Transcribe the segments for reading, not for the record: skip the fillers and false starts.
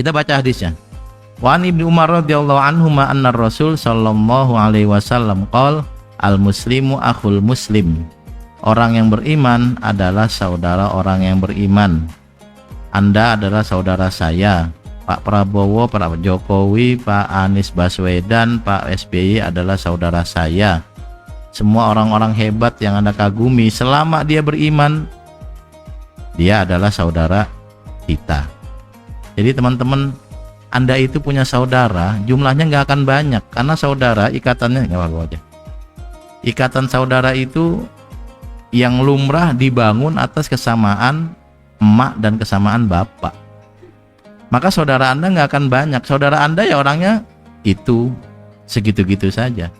Kita baca hadisnya. Wa an Ibnu Umar radhiyallahu anhuma anna Rasul sallallahu alaihi wasallam qala al muslimu akhul muslim. Orang yang beriman adalah saudara orang yang beriman. Anda adalah saudara saya. Pak Prabowo, Pak Jokowi, Pak Anies Baswedan, Pak SBY adalah saudara saya. Semua orang-orang hebat yang Anda kagumi, selama dia beriman, dia adalah saudara kita. Jadi teman-teman, Anda itu punya saudara, jumlahnya nggak akan banyak, karena saudara ikatannya nggak apa-apa aja. Ikatan saudara itu yang lumrah dibangun atas kesamaan emak dan kesamaan bapak. Maka saudara Anda nggak akan banyak. Saudara Anda ya orangnya itu segitu-gitu saja.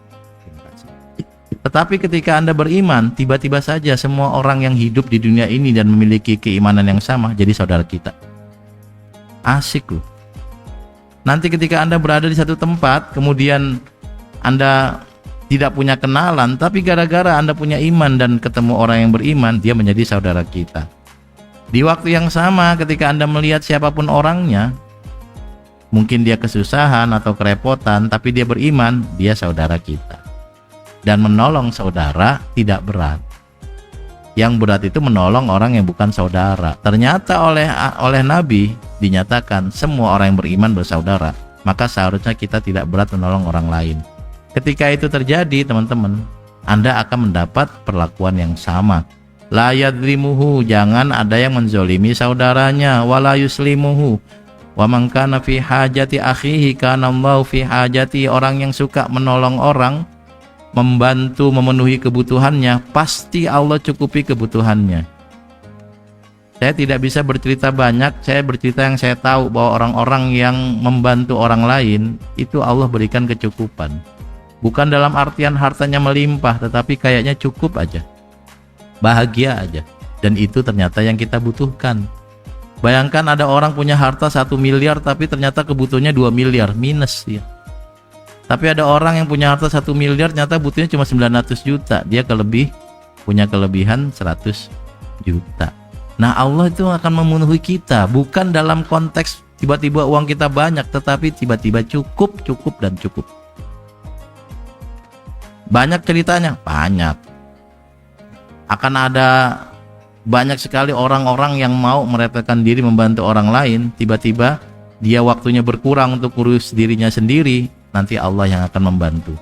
Tetapi ketika Anda beriman, tiba-tiba saja semua orang yang hidup di dunia ini dan memiliki keimanan yang sama jadi saudara kita. Asik loh. Nanti ketika Anda berada di satu tempat, kemudian Anda tidak punya kenalan, tapi gara-gara Anda punya iman dan ketemu orang yang beriman, dia menjadi saudara kita. Di waktu yang sama ketika Anda melihat siapapun orangnya, mungkin dia kesusahan atau kerepotan, tapi dia beriman, dia saudara kita. Dan menolong saudara tidak berat. Yang berat itu menolong orang yang bukan saudara. Ternyata oleh Nabi dinyatakan semua orang yang beriman bersaudara, maka seharusnya kita tidak berat menolong orang lain. Ketika itu terjadi, teman-teman, Anda akan mendapat perlakuan yang sama. La yadlimuhu, jangan ada yang menzolimi saudaranya. Wala yuslimuhu, wa man kana fi hajati akhihi kana Allahu fi hajati. Orang yang suka menolong orang, membantu memenuhi kebutuhannya, pasti Allah cukupi kebutuhannya. Saya tidak bisa bercerita banyak, saya bercerita yang saya tahu, bahwa orang-orang yang membantu orang lain itu Allah berikan kecukupan. Bukan dalam artian hartanya melimpah, tetapi kayaknya cukup aja, bahagia aja. Dan itu ternyata yang kita butuhkan. Bayangkan ada orang punya harta 1 miliar tapi ternyata kebutuhannya 2 miliar, minus dia. Tapi ada orang yang punya harta 1 miliar ternyata butuhnya cuma 900 juta. Dia punya kelebihan 100 juta. Nah, Allah itu akan memenuhi kita, bukan dalam konteks tiba-tiba uang kita banyak, tetapi tiba-tiba cukup dan cukup. Banyak ceritanya, banyak. Akan ada banyak sekali orang-orang yang mau merepotkan diri membantu orang lain, tiba-tiba dia waktunya berkurang untuk urus dirinya sendiri. Nanti Allah yang akan membantu.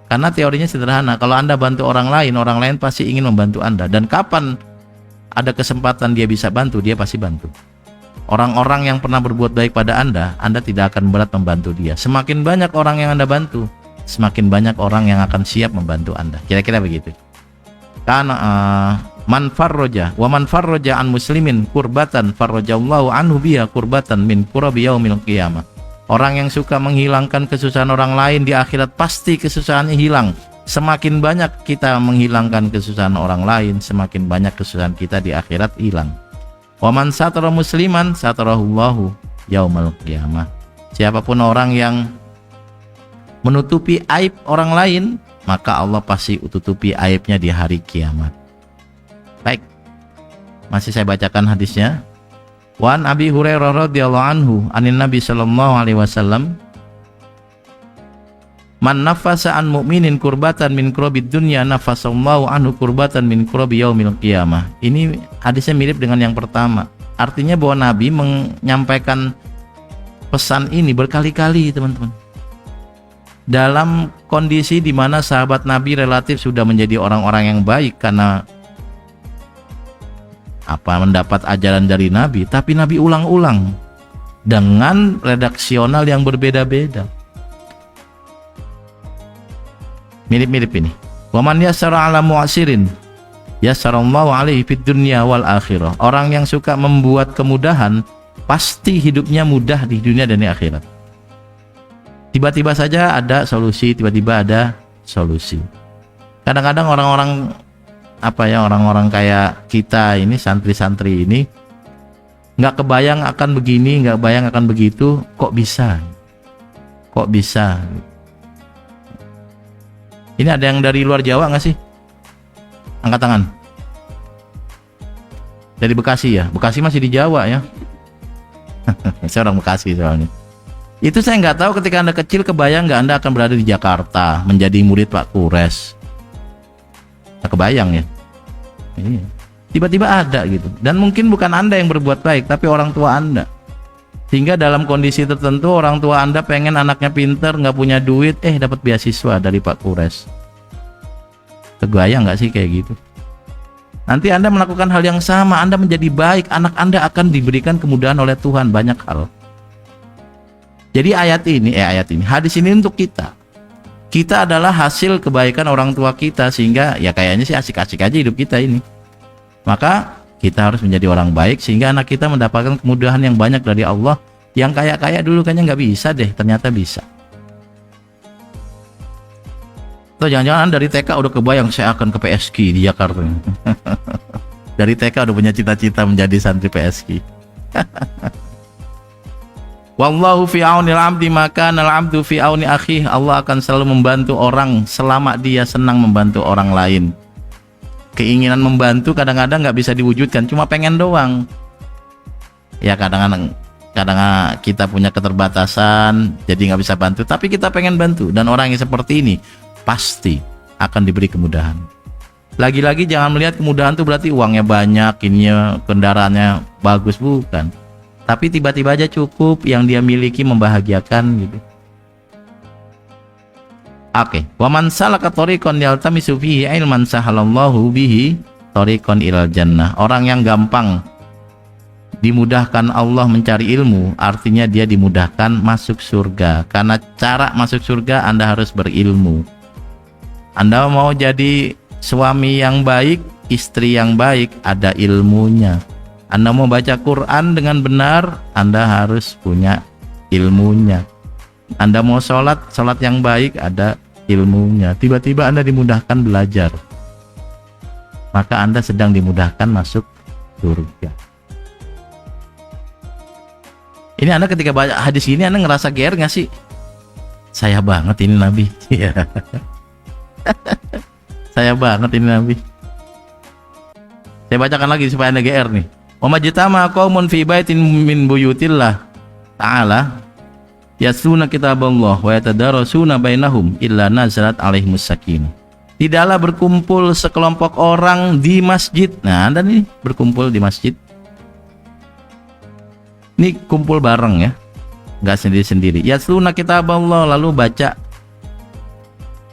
Karena teorinya sederhana, kalau Anda bantu orang lain pasti ingin membantu Anda. Dan kapan ada kesempatan dia bisa bantu, dia pasti bantu. Orang-orang yang pernah berbuat baik pada Anda tidak akan berat membantu dia. Semakin banyak orang yang Anda bantu, semakin banyak orang yang akan siap membantu Anda. Kira-kira begitu. Karena man farroja an muslimin kurbatan farrojallahu anhu biha kurbatan min kurabi yaumil qiyamah. Orang yang suka menghilangkan kesusahan orang lain di akhirat, pasti kesusahannya hilang. Semakin banyak kita menghilangkan kesusahan orang lain, semakin banyak kesusahan kita di akhirat hilang. Wa man satara musliman satarahullahu yaumal qiyamah. Siapapun orang yang menutupi aib orang lain, maka Allah pasti tutupi aibnya di hari kiamat. Baik, masih saya bacakan hadisnya. Wa an Abi Hurairah radhiyallahu anhu anin Nabi sallallahu alaihi wasallam, man nafasa an mu'minin kurbatan min kurabid dunya nafasallahu anhu kurbatan min kurabi yaumil qiyamah. Ini hadisnya mirip dengan yang pertama. Artinya bahwa Nabi menyampaikan pesan ini berkali-kali, teman-teman. Dalam kondisi di mana sahabat Nabi relatif sudah menjadi orang-orang yang baik karena mendapat ajaran dari Nabi, tapi Nabi ulang-ulang dengan redaksional yang berbeda-beda. Mirip-mirip ini. Wa man yassara 'ala mu'sirin yassarallahu 'alaihi fid dunya wal akhirah. Orang yang suka membuat kemudahan pasti hidupnya mudah di dunia dan di akhirat. Tiba-tiba saja ada solusi, tiba-tiba ada solusi. Kadang-kadang orang-orang kayak kita ini, santri-santri ini, nggak kebayang akan begini, nggak kebayang akan begitu, kok bisa? Ini ada yang dari luar Jawa nggak sih? Angkat tangan. Dari Bekasi ya? Bekasi masih di Jawa ya? Saya orang Bekasi soalnya. Itu saya nggak tahu ketika Anda kecil, kebayang nggak Anda akan berada di Jakarta menjadi murid Pak Kures? Nggak kebayang ya? Iya. Tiba-tiba ada gitu. Dan mungkin bukan Anda yang berbuat baik, tapi orang tua Anda. Sehingga dalam kondisi tertentu orang tua Anda pengen anaknya pinter, nggak punya duit, dapat beasiswa dari Pak Kures. Kebayang nggak sih kayak gitu? Nanti Anda melakukan hal yang sama, Anda menjadi baik, anak Anda akan diberikan kemudahan oleh Tuhan banyak hal. Jadi hadis ini untuk kita. Kita adalah hasil kebaikan orang tua kita, sehingga ya kayaknya sih asik-asik aja hidup kita ini. Maka kita harus menjadi orang baik sehingga anak kita mendapatkan kemudahan yang banyak dari Allah. Yang kaya-kaya dulu kayaknya nggak bisa deh, ternyata bisa. Atau jangan-jangan dari TK udah kebayang saya akan ke PSG di Jakarta. Dari TK udah punya cita-cita menjadi santri PSG. Wallahu fi aunil abdi maka al abdu fi auni akhi. Allah akan selalu membantu orang selama dia senang membantu orang lain. Keinginan membantu kadang-kadang nggak bisa diwujudkan, cuma pengen doang. Ya kadang-kadang kita punya keterbatasan, jadi nggak bisa bantu. Tapi kita pengen bantu, dan orang yang seperti ini pasti akan diberi kemudahan. Lagi-lagi jangan melihat kemudahan itu berarti uangnya banyak, ininya kendaraannya bagus, bukan. Tapi tiba-tiba aja cukup yang dia miliki membahagiakan gitu. Oke, wa man salaka thoriqan yaltamisu fihi ilman sahalallahu bihi thoriqan ilal jannah. Orang yang gampang dimudahkan Allah mencari ilmu, artinya dia dimudahkan masuk surga. Karena cara masuk surga Anda harus berilmu. Anda mau jadi suami yang baik, istri yang baik, ada ilmunya. Anda mau baca Quran dengan benar, Anda harus punya ilmunya. Anda mau sholat yang baik, ada ilmunya. Tiba-tiba Anda dimudahkan belajar, maka Anda sedang dimudahkan masuk surga. Ini Anda ketika baca hadis ini, Anda ngerasa GR nggak sih? Saya banget ini Nabi. Saya banget ini Nabi. Saya bacakan lagi supaya Anda GR nih. Wa majtama qaumun fi baitin min buyutillah ta'ala yasluna kitaballah wa yatadarasuna bainahum illa nazalat alaihimus sakinah. Tidaklah berkumpul sekelompok orang di masjid. Nah, Anda nih berkumpul di masjid. Ini kumpul bareng ya, nggak sendiri-sendiri. Yasluna kitaballah, lalu baca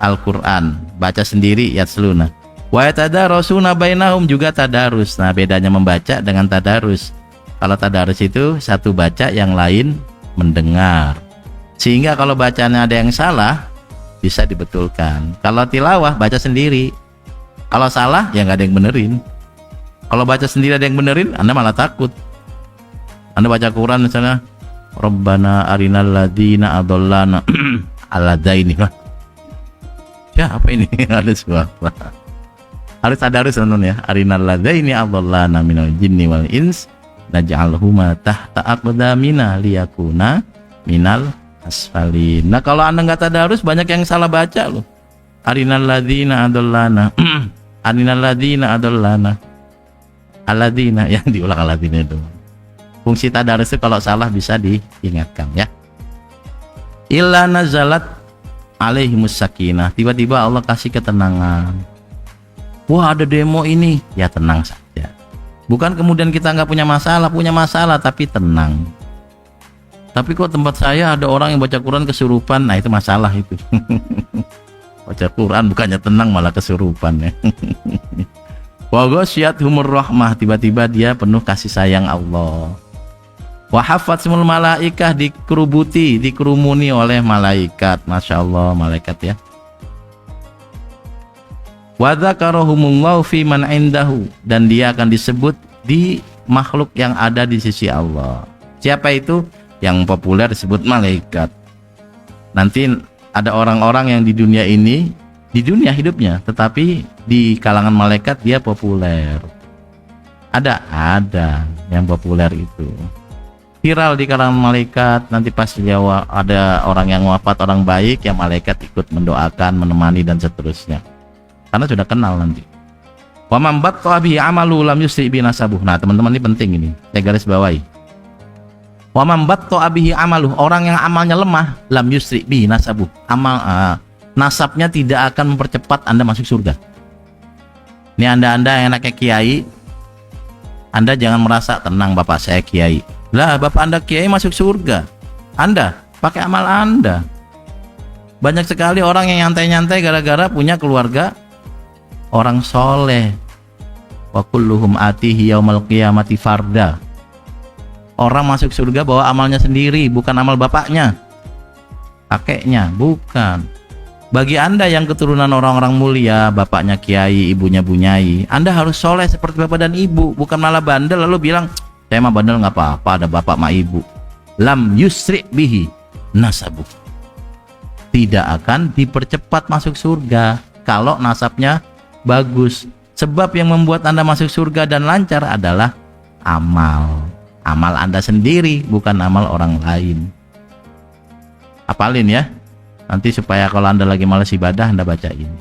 Al-Quran, baca sendiri yasluna. Wa yatadarasuna bainahum, juga tadarus. Nah, bedanya membaca dengan tadarus. Kalau tadarus itu satu baca, yang lain mendengar. Sehingga kalau bacanya ada yang salah, bisa dibetulkan. Kalau tilawah baca sendiri. Kalau salah ya nggak ada yang benerin. Kalau baca sendiri ada yang benerin, Anda malah takut. Anda baca Quran misalnya, Rabbana arinal ladzina adallana aladaini. Ya, apa ini? Ada suara. Harus tadarus nonton ya. Arinal ladaini adallana minal jinni wal ins naj'alhuma tahta aqdamina liyakuna minal asfalin. Nah, kalau Anda nggak tadarus, banyak yang salah baca loh. Arinal ladzina adallana. Arinal ladzina adallana. Aladina, yang diulang aladina itu. Fungsi tadarus itu kalau salah bisa diingatkan ya. Illa nazalat alaihimus sakinah. Tiba-tiba Allah kasih ketenangan. Wah, ada demo ini, ya tenang saja. Bukan kemudian kita nggak punya masalah tapi tenang. Tapi kok tempat saya ada orang yang baca Quran kesurupan, nah itu masalah itu. Baca Quran bukannya tenang malah kesurupan ya. Wa ghasyiyatuhumur rahmah, tiba-tiba dia penuh kasih sayang Allah. Wa hafatsumul malaikah, dikerumuni oleh malaikat. Masya Allah, malaikat ya. Wa dzakarahumullahu fi man indahu, dan dia akan disebut di makhluk yang ada di sisi Allah. Siapa itu? Yang populer disebut malaikat. Nanti ada orang-orang yang di dunia ini, di dunia hidupnya, tetapi di kalangan malaikat dia populer. Ada yang populer itu viral di kalangan malaikat. Nanti pas dia ada orang yang wafat, orang baik, yang malaikat ikut mendoakan, menemani dan seterusnya, karena sudah kenal nanti. Wa man batta bihi amalu lam yusri bi nasabuh. Nah, teman-teman, ini penting, ini saya garis bawahi. Wa man batta'a bihi amaluh, orang yang amalnya lemah, lam yusri bihi nasabuh, nasabnya tidak akan mempercepat Anda masuk surga. Ini Anda yang anaknya kiai, Anda jangan merasa tenang, bapak saya kiai. Lah, bapak Anda kiai masuk surga. Anda pakai amal Anda. Banyak sekali orang yang nyantai-nyantai gara-gara punya keluarga orang soleh. Wa kulluhum atihi yaumal qiyamati farda. Orang masuk surga bawa amalnya sendiri, bukan amal bapaknya, kakeknya, bukan. Bagi Anda yang keturunan orang-orang mulia, bapaknya kiai, ibunya bunyai, Anda harus soleh seperti bapak dan ibu, bukan malah bandel lalu bilang, saya mah bandel nggak apa-apa, ada bapak ma ibu. Lam yusri bihi nasabu, tidak akan dipercepat masuk surga kalau nasabnya bagus. Sebab yang membuat Anda masuk surga dan lancar adalah amal Anda sendiri, bukan amal orang lain. Hafalin ya, nanti supaya kalau Anda lagi malas ibadah Anda bacain.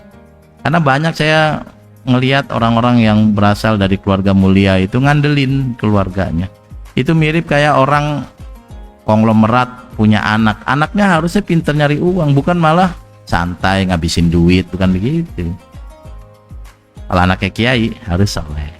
Karena banyak saya ngelihat orang-orang yang berasal dari keluarga mulia itu ngandelin keluarganya. Itu mirip kayak orang konglomerat punya anak, anaknya harusnya pinter nyari uang, bukan malah santai ngabisin duit, bukan begitu. Kalau anaknya kiai harus soleh.